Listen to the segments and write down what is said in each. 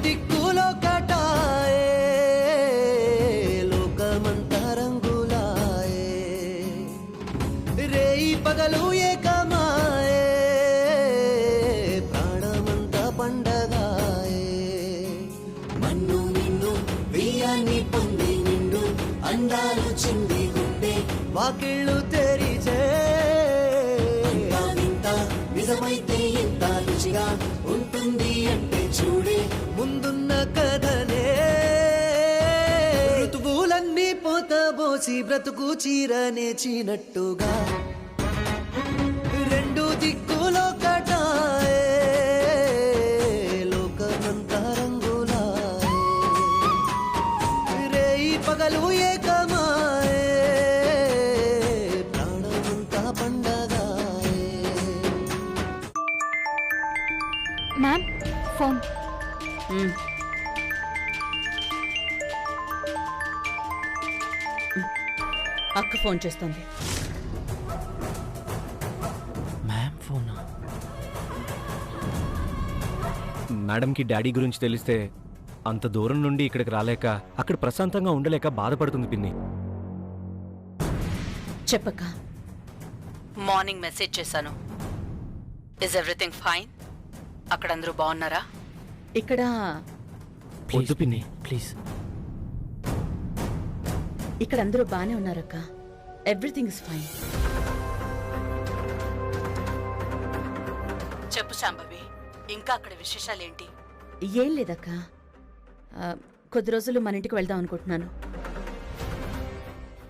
దిక్కులో కటాయే లోకమంతా రంగులాయే రేయి పగలు ఏకమాయే ప్రాణమంతా పండగాయే మన్ను నిన్ను బియ్యాన్ని పొంది నిండు అందాలు చింది గుండె వాకిళ్ళు తెరిచే నిజమైతే ఎంత రుచిగా ఉంటుంది అంటే చూడే ముందున్న కథనే ఋతువులన్నీ పోతబోసి బ్రతుకు చీరనేచినట్టుగా రెండు దిక్కులో కటాయే లోకమంతా రంగులాయే రేయి పగలు ఏకమాయే ప్రాణమంతా పండగాయే. Ma'am phone. అక్క ఫోన్ చేస్తుంది. మ్యామ్ ఫోనా? మేడంకి డాడీ గురించి తెలిస్తే అంత దూరం నుండి ఇక్కడికి రాలేక అక్కడ ప్రశాంతంగా ఉండలేక బాధపడుతుంది పిన్ని. చెప్పక్క. మార్నింగ్ మెసేజ్ చేశాను. Is everything fine? అక్కడ అందరూ బాగున్నారా? ఇక్కడ వద్దు పిన్ని ప్లీజ్. ఇక్కడ అందరూ బానే ఉన్నారక్క. Everything is fine. చెప్పు శాంభవి, ఇంకా అక్కడ విశేషాలేంటి? ఏం లేదక్క. కొద్ది రోజులు మన ఇంటికి వెళ్దాం అనుకుంటున్నాను.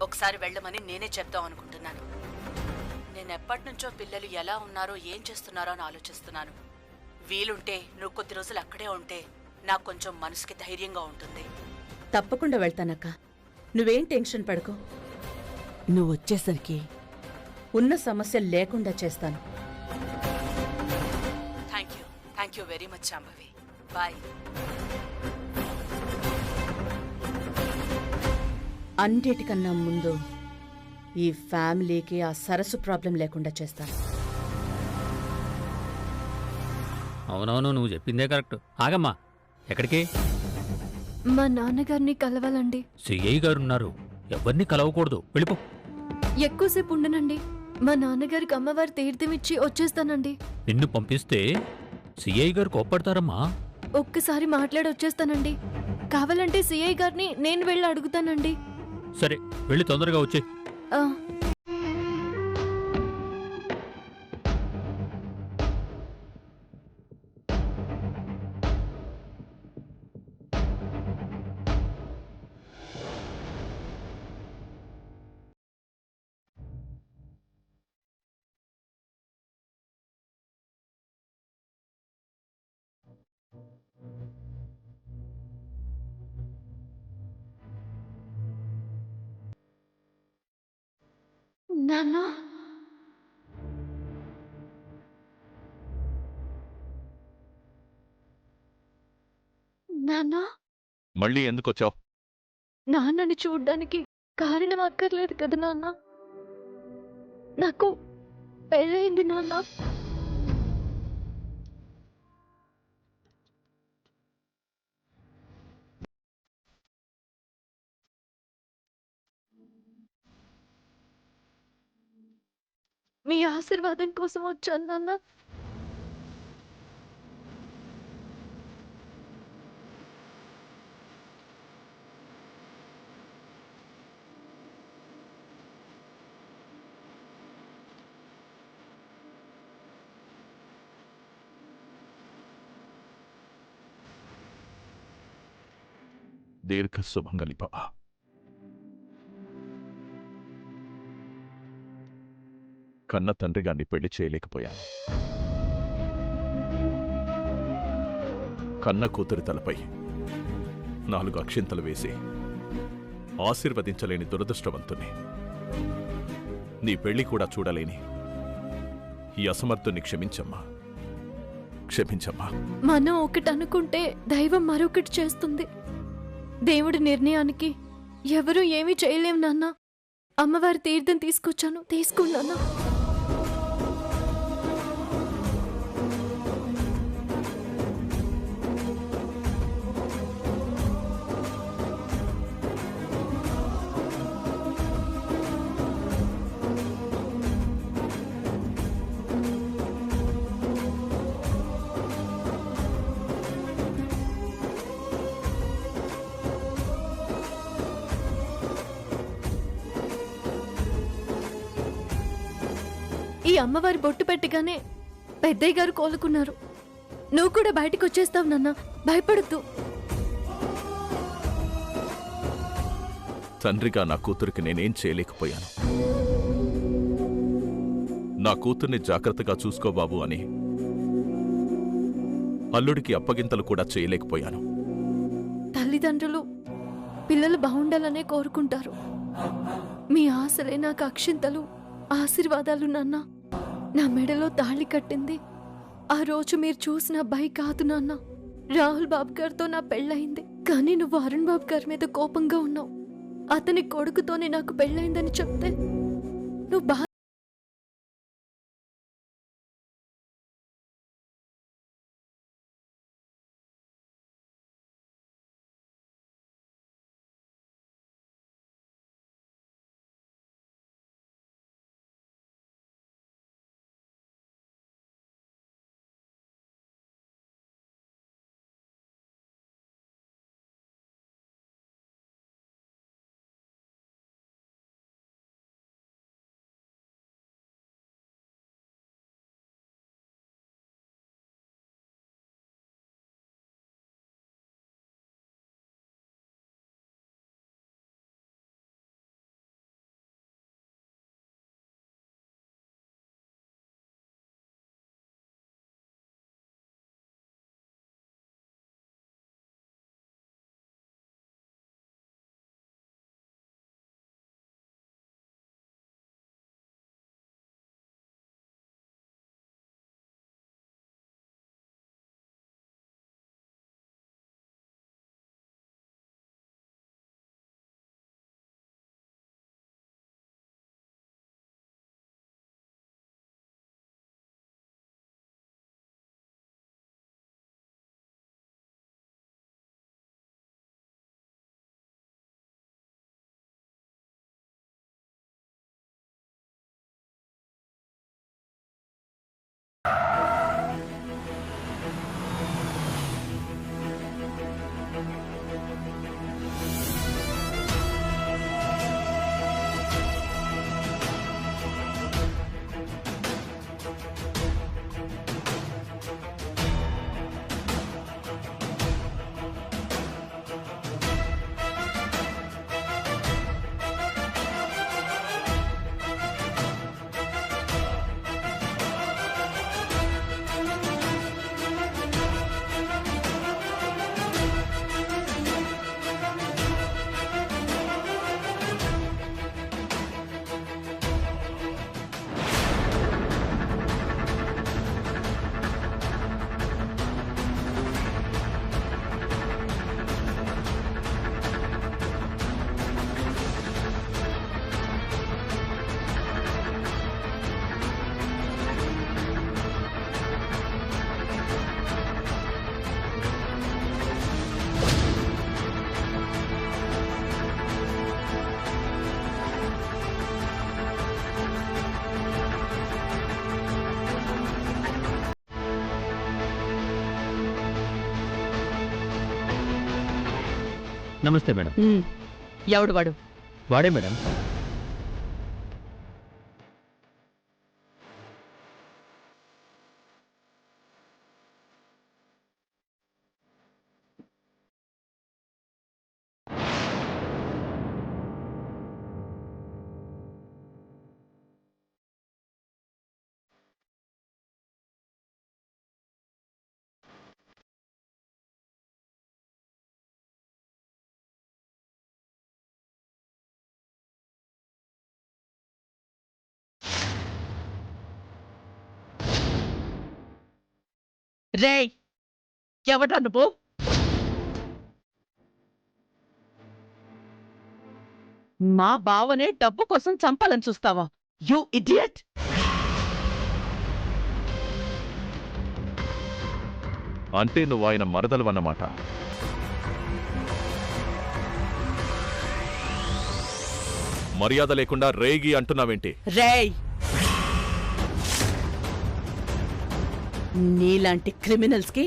ఒకసారి వెళ్ళమని నేనే చెప్దాం అనుకుంటున్నాను. నేను ఎప్పటి నుంచో పిల్లలు ఎలా ఉన్నారో ఏం చేస్తున్నారో అని ఆలోచిస్తున్నాను. వీలుంటే నువ్వు కొద్ది రోజులు అక్కడే ఉంటే నాకు కొంచెం మనసుకి ధైర్యంగా ఉంటుంది. తప్పకుండా వెళ్తానక్క. నువ్వేం టెన్షన్ పడకు. నువ్వు వచ్చేసరికి ఉన్న సమస్య లేకుండా చేస్తాను. Thank you very much Shambhavi. Bye. అన్నిటికన్నా ముందు ఈ ఫ్యామిలీకి ఆ సరస్సు ప్రాబ్లం లేకుండా చేస్తాను. అవునవును, నువ్వు చెప్పిందే కరెక్ట్. ఆగమ్మా, ఎక్కడికి? మా నాన్నగారిని కలవాలండి. సిఐ గారు ఉన్నారు, ఎవరిని కలవకూడదు, వెళ్ళిపో. ఎక్కువసేపు ఉండనండి. మా నాన్నగారికి అమ్మవారి తీర్థం ఇచ్చి వచ్చేస్తానండి. నిన్ను పంపిస్తే సిఐ గారు కోప్పడతారమ్మా. ఒక్కసారి మాట్లాడి వచ్చేస్తానండి. కావాలంటే సిఐ గారిని నేను వెళ్ళి అడుగుతానండి. సరే, వెళ్ళి తొందరగా వచ్చే. నాన్న, నాన్న, మళ్ళీ ఎందుకు వచ్చావు? నాన్నని చూడ్డానికి కారణం అక్కర్లేదు కదా నాన్న. నాకు పెళ్ళయింది నాన్న. మీ ఆశీర్వాదం కోసం వచ్చాను నాన్న. దీర్ఘ శుభంగలి బాబా. కన్న తండ్రిగా నీ పెళ్లి చేయలేకపోయాను. కన్న కూతురి తలపై 4 అక్షింతలు వేసి ఆశీర్వదించలేని దురదృష్టవంతుని, నీ పెళ్లి కూడా చూడలేని ఈ అసమర్థుని క్షమించమ్మా, క్షమించమ్మా. మనం ఒకటి అనుకుంటే దైవం మరొకటి చేస్తుంది. దేవుడి నిర్ణయానికి ఎవరూ ఏమీ చేయలేం నాన్న. అమ్మవారి తీర్థం తీసుకొచ్చాను, తీసుకున్నాను. ఈ అమ్మవారి బొట్టు పెట్టగానే పెద్దయ్య గారు కోలుకున్నారు. నువ్వు కూడా బయటకు వచ్చేస్తావు నాన్న, భయపడద్దు. తండ్రిగా నా కూతురికి నేనేం చేయలేకపోయాను. నా కూతుర్ని జాగ్రత్తగా చూసుకో బాబు అని అల్లుడికి అప్పగింతలు కూడా చేయలేకపోయాను. తల్లిదండ్రులు పిల్లలు బాగుండాలనే కోరుకుంటారు. మీ ఆశలే నాకు అక్షింతలు, ఆశీర్వాదాలు నాన్న. నా మెడలో తాళి కట్టింది ఆ రోజు మీరు చూసిన అబ్బాయి కాదు నాన్న. రాహుల్ బాబు గారితో నా పెళ్ళయింది. కానీ నువ్వు అరుణ్ బాబు గారి మీద కోపంగా ఉన్నావు. అతని కొడుకుతోనే నాకు పెళ్ళయిందని చెప్తే నువ్వు బాగా నమస్తే మేడం. ఎవడు వాడు? వాడే మేడం. రేయ్, ఎవడా నువ్వు? మా బావనే డబ్బు కోసం చంపాలని చూస్తావా? You idiot! అంటే నువ్వు ఆయన మరదలు అన్నమాట. మర్యాద లేకుండా రేగి అంటున్నావేంటి? రేయ్, నీలాంటి క్రిమినల్స్ కి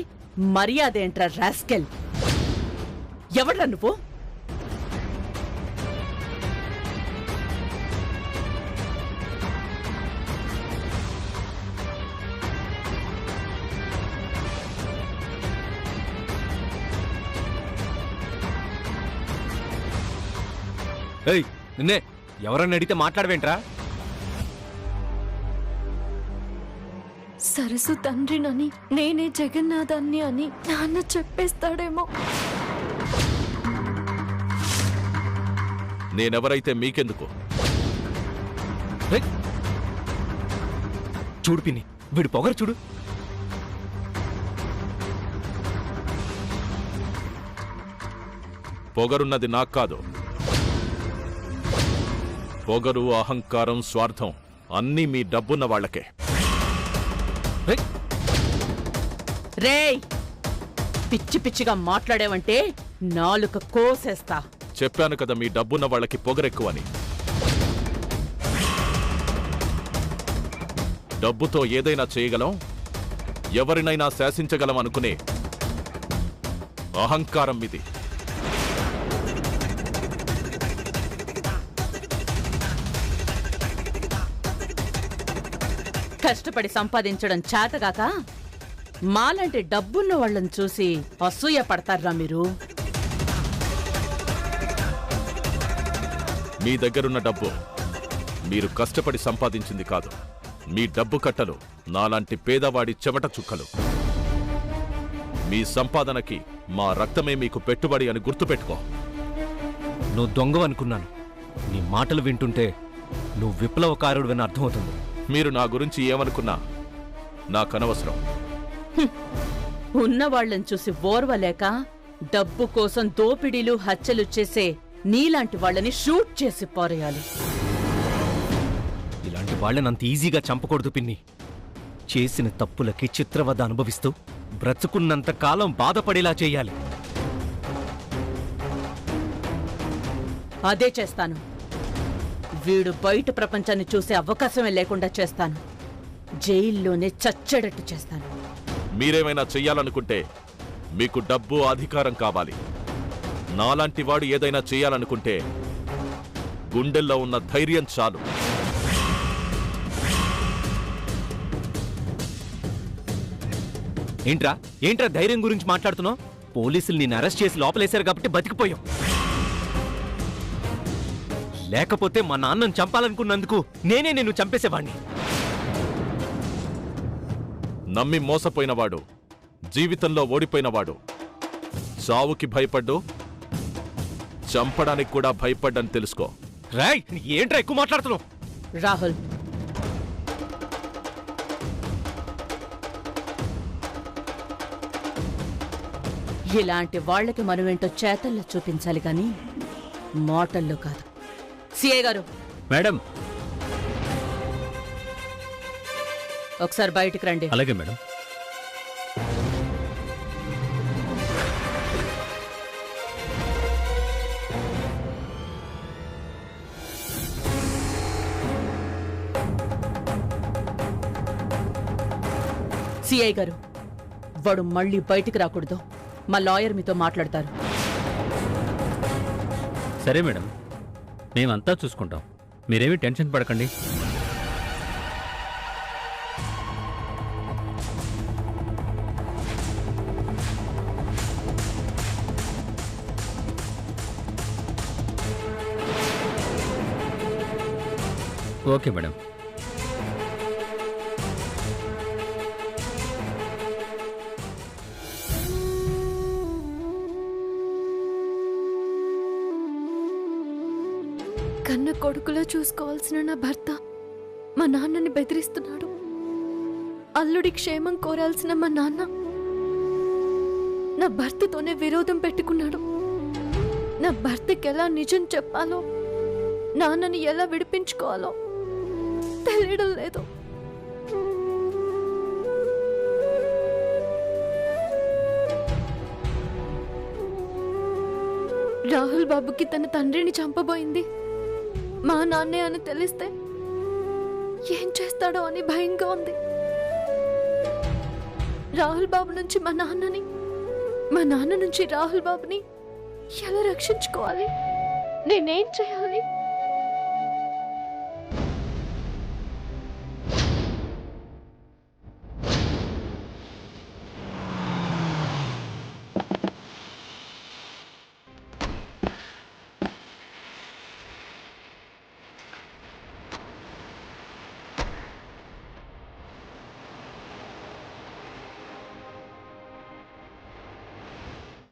మర్యాద ఏంట్రా రాస్కెల్? ఎవడ్రా నువ్వు? ఏయ్ నిన్నే ఎవరన్నా అడిగితే మాట్లాడవేంట్రా? సరసు తండ్రినని నేనే జగన్నాథాన్ని అని నాన్న చెప్పేస్తాడేమో. నేనెవరైతే మీకెందుకు? ఏయ్! చూడు పిన్ని, వీడు పొగరు చూడు. పొగరున్నది నాకు కాదు. పొగరు, అహంకారం, స్వార్థం అన్నీ మీ డబ్బున్న వాళ్లకే. ఏయ్! రేయ్, పిచ్చి పిచ్చిగా మాట్లాడేవంటే నాలుక కోసేస్తా. చెప్పాను కదా మీ డబ్బున్న వాళ్ళకి పొగరెక్కువని. డబ్బుతో ఏదైనా చేయగలం, ఎవరినైనా శాసించగలం అనుకునే అహంకారం ఇది. కష్టపడి సంపాదించడం చేతగాక మాలాంటి డబ్బున్న వాళ్ళని చూసి అసూయ పడతారా మీరు? మీ దగ్గరున్న డబ్బు మీరు కష్టపడి సంపాదించింది కాదు. మీ డబ్బు కట్టలు నాలాంటి పేదవాడి చెమట చుక్కలు. మీ సంపాదనకి మా రక్తమే మీకు పెట్టుబడి అని గుర్తుపెట్టుకో. నువ్వు దొంగవనుకున్నాను. నీ మాటలు వింటుంటే నువ్వు విప్లవకారుడివని అర్థమవుతుంది. మీరు నా గురించి ఏమనుకున్నా నాకనవసరం. ఉన్నవాళ్లను చూసి ఓర్వలేక డబ్బు కోసం దోపిడీలు హత్యలు చేసే నీలాంటి వాళ్ళని షూట్ చేసి పారేయాలి. ఇలాంటి వాళ్ళని అంత ఈజీగా చంపకూడదు పిన్ని. చేసిన తప్పులకి చిత్రవద అనుభవిస్తూ బ్రతుకున్నంత కాలం బాధపడేలా చేయాలి. అదే చేస్తాను. వీడు బయట ప్రపంచాన్ని చూసే అవకాశమే లేకుండా చేస్తాను. జైల్లోనే చచ్చేటట్టు చేస్తాను. మీరేమైనా చెయ్యాలనుకుంటే మీకు డబ్బు, అధికారం కావాలి. నాలాంటి వాడు ఏదైనా చెయ్యాలనుకుంటే గుండెల్లో ఉన్న ధైర్యం చాలు. ఏంట్రా ఏంట్రా ధైర్యం గురించి మాట్లాడుతున్నావు? పోలీసులు నిన్ను అరెస్ట్ చేసి లోపలేశారు కాబట్టి బతికిపోయావు. లేకపోతే మా నాన్నను చంపాలనుకున్నందుకు నేనే నిన్ను చంపేసేవాణ్ణి. నమ్మి మోసపోయినవాడు, జీవితంలో ఓడిపోయినవాడు చావుకి భయపడ్డు, చంపడానికి కూడా భయపడ్డని తెలుసుకో. రాయ్ ఏంట్రా ఎక్కువ మాట్లాడుతున్నావు? రాహుల్, ఇలాంటి వాళ్ళకి మనమేంటో చేతల్లో చూపించాలి కానీ మాటల్లో కాదు. సిఐ గారు, మేడం. ఒకసారి బయటికి రండి. అలాగే మేడం. సిఐ గారు, వాడు మళ్ళీ బయటికి రాకూడదు. మా లాయర్ మీతో మాట్లాడతారు. సరే మేడం, మేమంతా చూసుకుంటాం. మీరేమీ టెన్షన్ పడకండి. Okay madam. కన్న కొడుకులో చూసుకోవాల్సిన నా భర్త మా నాన్నని బెదిరిస్తున్నాడు. అల్లుడి క్షేమం కోరాల్సిన మా నాన్న నా భర్తతోనే విరోధం పెట్టుకున్నాడు. నా భర్తకి ఎలా నిజం చెప్పాలో, నాన్నని ఎలా విడిపించుకోవాలో తెలియడం లేదు. రాహుల్ బాబుకి తన తండ్రిని చంపబోయింది మా నాన్నే అని తెలిస్తే ఏం చేస్తాడో అని భయంగా ఉంది. రాహుల్ బాబు నుంచి మా నాన్నని, మా నాన్న నుంచి రాహుల్ బాబుని ఎలా రక్షించుకోవాలి? నేనేం చేయాలి?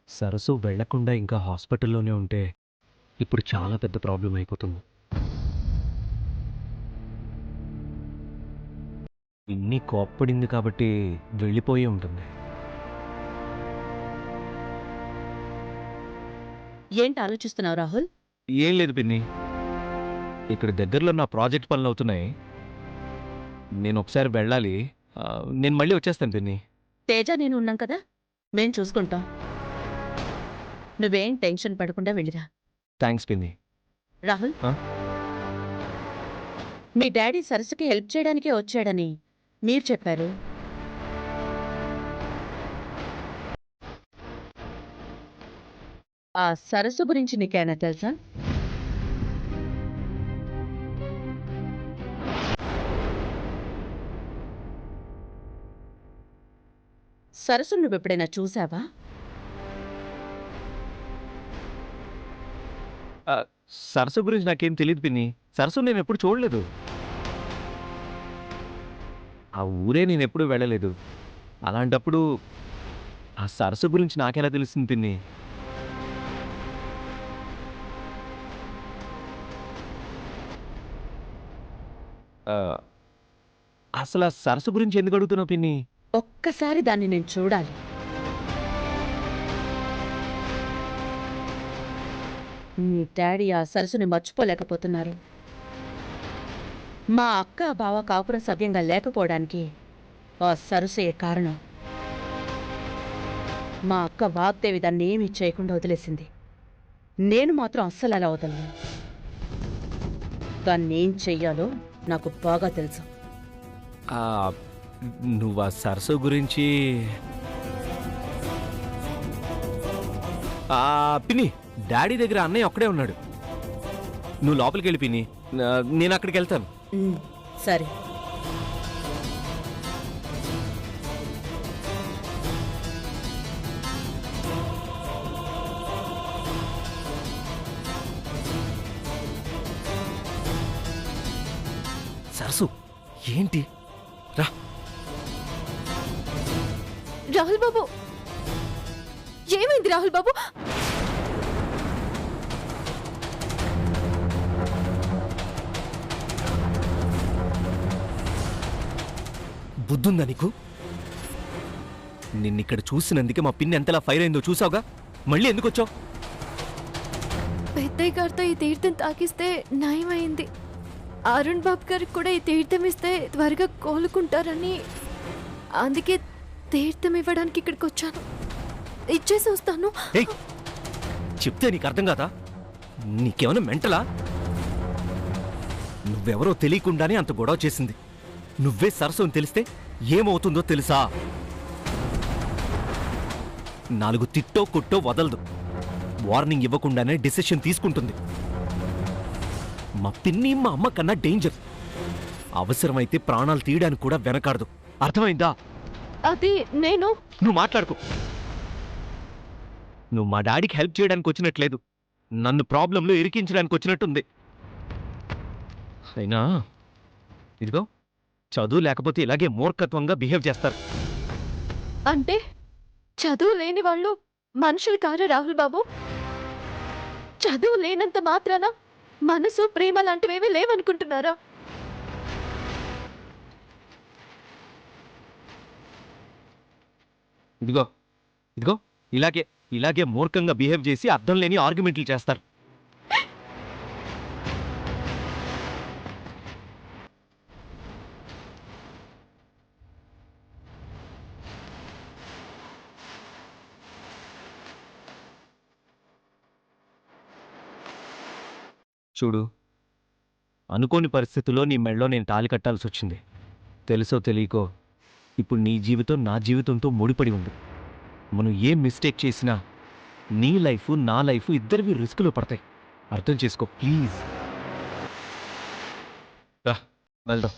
సరస్సు వెళ్లకుండా ఇంకా హాస్పిటల్లోనే ఉంటే ఇప్పుడు చాలా పెద్ద ప్రాబ్లం అయిపోతుంది. ఇన్ని కోప్పడింది కాబట్టి వెళ్ళిపోయి ఉంటుంది. ఏంటి ఆలోచిస్తున్నావు రాహుల్? ఏం లేదు పిన్ని, ఇక్కడ దగ్గరలో నా ప్రాజెక్ట్ పనులు అవుతున్నాయి. నేను ఒకసారి వెళ్ళాలి. నేను మళ్ళీ వచ్చేస్తాను పిన్ని. తేజ నేను ఉన్నాం కదా, మేం చూసుకుంటాం. నువ్వేం టెన్షన్ పడకుండా వెళ్ళిరా. థ్యాంక్స్ పిన్ని. రాహుల్, ఆ? మీ డాడీ సరస్సుకి హెల్ప్ చేయడానికే వచ్చాడని మీరు చెప్పారు. ఆ సరస్సు గురించి నీకేనా తెలుసా? సరస్సు నువ్వెప్పుడైనా చూసావా? సరస్సు గురించి నాకేం తెలియదు పిన్ని. సరస్సు నేను ఎప్పుడు చూడలేదు. ఆ ఊరే నేను ఎప్పుడూ వెళ్ళలేదు. అలాంటప్పుడు ఆ సరస్సు గురించి నాకెలా తెలుస్తుంది పిన్ని? అసలు ఆ సరస్సు గురించి ఎందుకు అడుగుతున్నావు పిన్ని? ఒక్కసారి దాన్ని నేను చూడాలి. మీ డాడీ ఆ సరస్సుని మర్చిపోలేకపోతున్నారు. మా అక్క బావ కాపురం సవ్యంగా లేకపోవడానికి ఆ సరస్సే కారణం. మా అక్క వాగ్దేవి దాన్ని ఏమీ చేయకుండా వదిలేసింది. నేను మాత్రం అస్సలు అలా వదలను. దాన్ని ఏం చెయ్యాలో నాకు బాగా తెలుసు. నువ్వు ఆ సరస్సు గురించి పిన్ని, డాడీ దగ్గర అన్నయ్య ఒక్కడే ఉన్నాడు. నువ్వు లోపలికి వెళ్ళి పిన్ని, నేను అక్కడికి వెళ్తాను. సరే. సరస్సు ఏంటి? రా. రాహుల్ బాబు, ఏమైంది రాహుల్ బాబు? బుద్ధుందా నీకు? నిన్నిక్కడ చూసినందుకే మా పిన్ని ఎంతలా ఫైర్ అయిందో చూసావుగా. మళ్ళీ ఎందుకు వచ్చావు? పెద్దయ్య గారితో ఈ తీర్థం తాకిస్తే నయమైంది. అరుణ్ బాబు గారికి కూడా ఈ తీర్థం ఇస్తే త్వరగా కోలుకుంటారని, అందుకే తీర్థం ఇవ్వడానికి ఇక్కడికి వచ్చాను. ఇచ్చేసి వస్తాను. చెప్తే నీకు అర్థం కాదా? నీకేమైనా మెంటలా? నువ్వెవరో తెలియకుండానే అంత గొడవ చేసింది. నువ్వే సరస్సు అని తెలిస్తే ఏమవుతుందో తెలుసా? 4 తిట్టో కొట్టో వదలదు. వార్నింగ్ ఇవ్వకుండానే డిసిషన్ తీసుకుంటుంది. మా పిన్ని మా అమ్మ కన్నా డేంజర్. అవసరమైతే ప్రాణాలు తీయడానికి కూడా వెనకాడదు. అర్థమైందా? అది నేను. నువ్వు మాట్లాడుకో. నువ్వు మా డాడీకి హెల్ప్ చేయడానికి వచ్చినట్లేదు, నన్ను ప్రాబ్లంలో ఇరికించడానికి వచ్చినట్టుంది. అయినా ఇదిగో, చదువు లేకపోతే ఇలాగే మూర్ఖత్వంగా బిహేవ్ చేస్తారు. అంటే చదువు లేని వాళ్ళు మనుషులు కారు రాహుల్ బాబు. చదువు లేనంత మాత్రాన మనసు ప్రేమ లాంటివేమీ లేవనుకుంటున్నారా? ఇదిగో ఇదిగో ఇలాగే మూర్ఖంగా బిహేవ్ చేసి అర్థం లేని ఆర్గ్యుమెంట్లు చేస్తారు. చూడు, అనుకోని పరిస్థితుల్లో నీ మెడలో నేను తాళి కట్టాల్సి వచ్చింది. తెలుసో తెలియకో ఇప్పుడు నీ జీవితం నా జీవితంతో ముడిపడి ఉంది. మనం ఏం మిస్టేక్ చేసినా నీ లైఫ్ నా లైఫ్ ఇద్దరివి రిస్క్లో పడతాయి. అర్థం చేసుకో ప్లీజ్. వెళ్దాం.